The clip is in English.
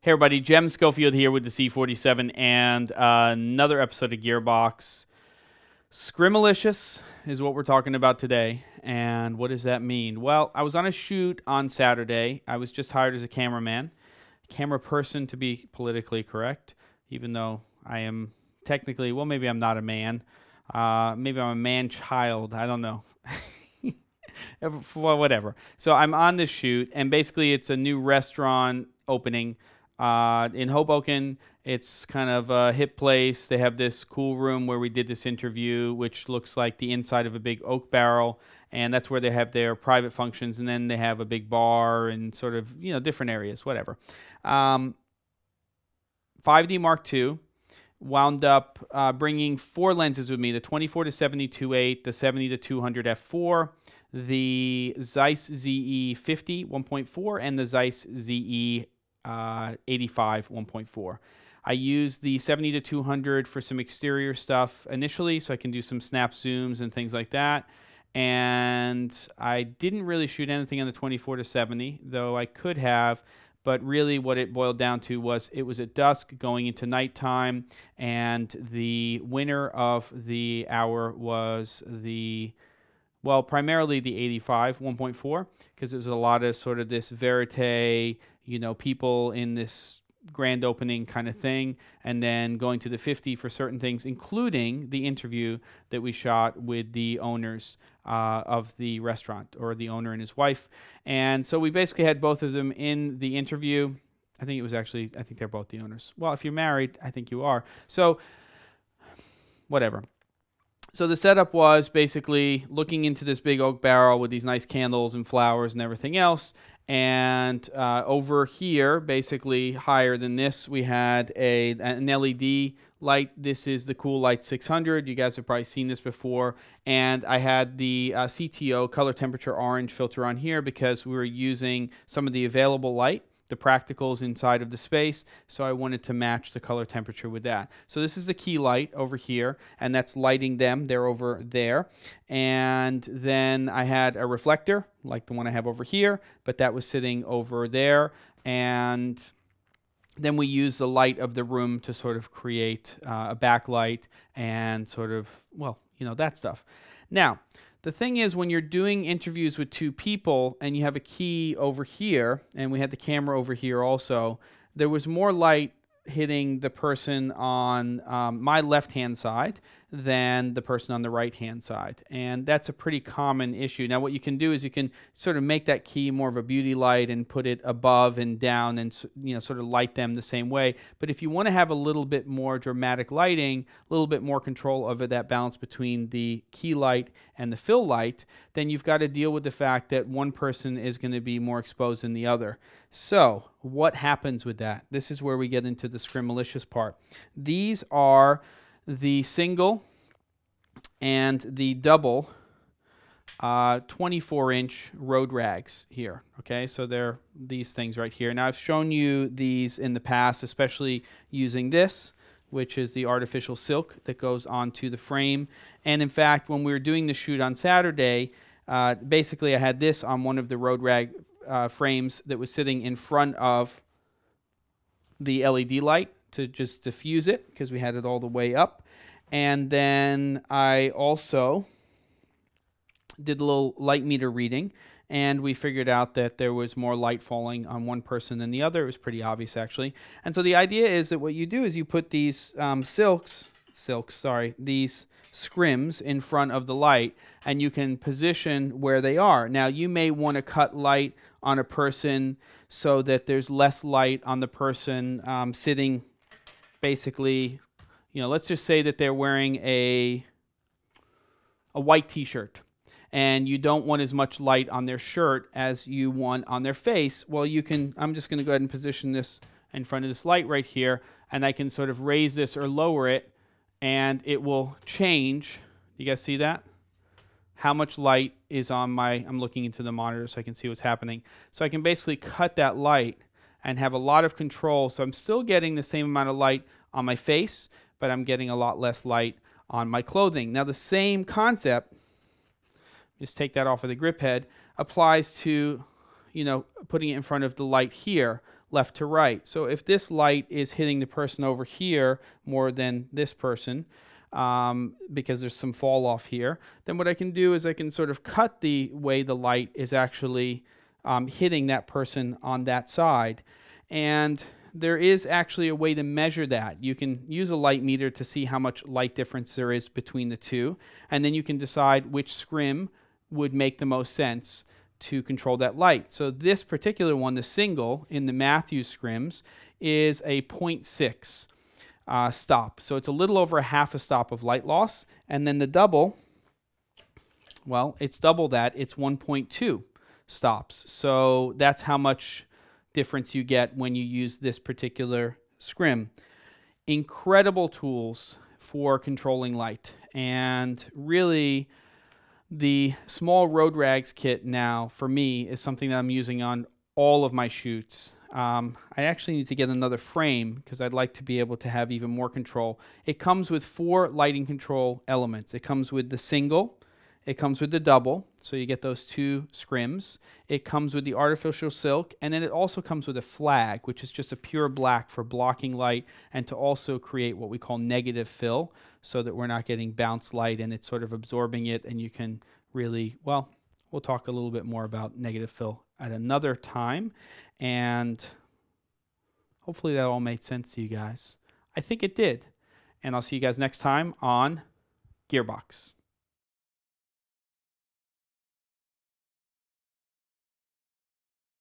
Hey everybody, Jem Schofield here with the C47 and another episode of Gearbox. Scrimalicious is what we're talking about today. And what does that mean? Well, I was on a shoot on Saturday. I was just hired as a cameraman. Camera person, to be politically correct, even though I am technically, well, maybe I'm not a man. Maybe I'm a man-child. I don't know. Well, whatever. So I'm on this shoot, and basically it's a new restaurant opening in Hoboken. It's kind of a hip place. They have this cool room where we did this interview, which looks like the inside of a big oak barrel, and that's where they have their private functions, and then they have a big bar and sort of, you know, different areas, whatever. 5D Mark II. Wound up bringing 4 lenses with me, the 24-70 2.8, the 70-200 f4, the ZEISS ZE50 1.4, and the ZEISS ZE 85 1.4. I used the 70-200 for some exterior stuff initially, so I can do some snap zooms and things like that. And I didn't really shoot anything on the 24-70, though I could have. But really what it boiled down to was it was at dusk going into nighttime, and the winner of the hour was the, well, primarily the 85 1.4, because it was a lot of sort of this verite, you know, people in this grand opening kind of thing, and then going to the 50 for certain things, including the interview that we shot with the owners of the restaurant, or the owner and his wife. And so we basically had both of them in the interview. I think it was actually, I think they're both the owners. Well, if you're married, I think you are. So whatever. So the setup was basically looking into this big oak barrel with these nice candles and flowers and everything else. And over here, basically higher than this, we had an LED light. This is the Cool Light 600. You guys have probably seen this before. And I had the CTO, color temperature orange filter on here because we were using some of the available light, the practicals inside of the space, so I wanted to match the color temperature with that. So this is the key light over here, and that's lighting them. They're over there. And then I had a reflector, like the one I have over here, but that was sitting over there. And then we use the light of the room to sort of create a backlight and sort of, well, you know, that stuff. Now, the thing is, when you're doing interviews with 2 people and you have a key over here, and we had the camera over here also, there was more light hitting the person on my left-hand side than the person on the right-hand side. And that's a pretty common issue. Now, what you can do is you can sort of make that key more of a beauty light and put it above and down and, you know, sort of light them the same way. But if you want to have a little bit more dramatic lighting, a little bit more control over that balance between the key light and the fill light, then you've got to deal with the fact that one person is going to be more exposed than the other. So what happens with that? This is where we get into the Scrimalicious part. These are the single and the double 24-inch RØDE rags here. Okay, so they're these things right here. Now, I've shown you these in the past, especially using this, which is the artificial silk that goes onto the frame. And in fact, when we were doing the shoot on Saturday, basically I had this on one of the RØDE rag frames that was sitting in front of the LED light to just diffuse it, because we had it all the way up. And then I also did a little light meter reading, and we figured out that there was more light falling on one person than the other. It was pretty obvious, actually. And so the idea is that what you do is you put these these scrims in front of the light, and you can position where they are. Now, you may want to cut light on a person so that there's less light on the person sitting basically, you know, let's just say that they're wearing a white t-shirt, and you don't want as much light on their shirt as you want on their face. Well, you can, I'm just going to go ahead and position this in front of this light right here, and I can sort of raise this or lower it, and it will change. You guys see that? How much light is on my, I'm looking into the monitor so I can see what's happening. So I can basically cut that light and have a lot of control. So I'm still getting the same amount of light on my face, but I'm getting a lot less light on my clothing. Now, the same concept, just take that off of the grip head, applies to, you know, putting it in front of the light here. left to right. So if this light is hitting the person over here more than this person, because there's some fall off here, then what I can do is I can sort of cut the way the light is actually hitting that person on that side. And there is actually a way to measure that. You can use a light meter to see how much light difference there is between the two, and then you can decide which scrim would make the most sense to control that light. So this particular one, the single in the Matthews scrims, is a 0.6 stop. So it's a little over a half a stop of light loss. And then the double, well, it's double that. It's 1.2 stops. So that's how much difference you get when you use this particular scrim. Incredible tools for controlling light. And really, the small road rags kit now, for me, is something that I'm using on all of my shoots. I actually need to get another frame because I'd like to be able to have even more control. It comes with 4 lighting control elements. It comes with the single, it comes with the double, so you get those 2 scrims. It comes with the artificial silk, and then it also comes with a flag, which is just a pure black for blocking light and to also create what we call negative fill, so that we're not getting bounce light and it's sort of absorbing it, and you can really, well, we'll talk a little bit more about negative fill at another time, and hopefully that all made sense to you guys. I think it did, and I'll see you guys next time on Gearbox.